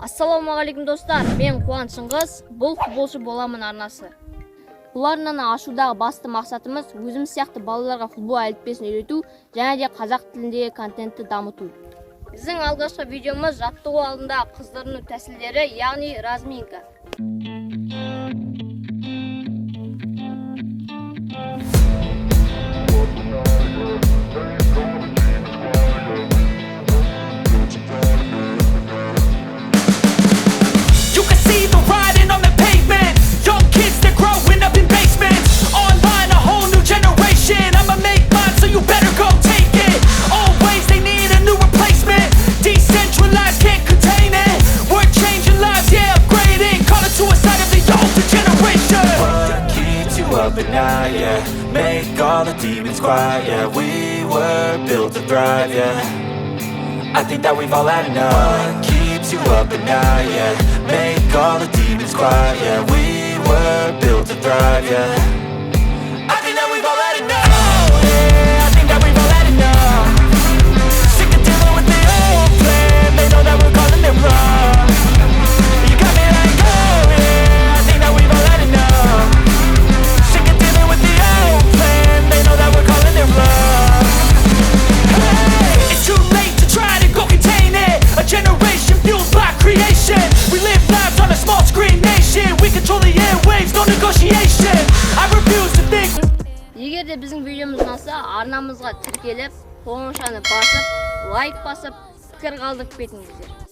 Ассалаумағалейкум достар, мен Қуан Шыңғыс, бұл футболшы боламын арнасы. Бұл арнаны ашудағы басты мақсатымыз өзіміз сияқты балаларға футбол әліппесін үйрету және де қазақ тіліндегі контентті дамыту. Біздің алғашқы видеомыз жаттығу алдындағы қыздырыну тәсілдері, яғни разминка. But now, yeah, make all the demons quiet, yeah. We were built to thrive, yeah. I think that we've all had enough. What keeps you up at night, yeah. Make all the demons quiet, yeah. We were built to thrive, yeah. I think that we've all had enough. Oh, yeah, I think that we've all had enough. Sick of dealing with the old plan. They know that we're calling it wrong. You got me like, oh, yeah, I think that we've all had enough. Егер де біздің видеомыз ұнаса, арнамызға тіркеліп, қоңырауды басып, лайк басып, пікір қалдырып кетіңіздер.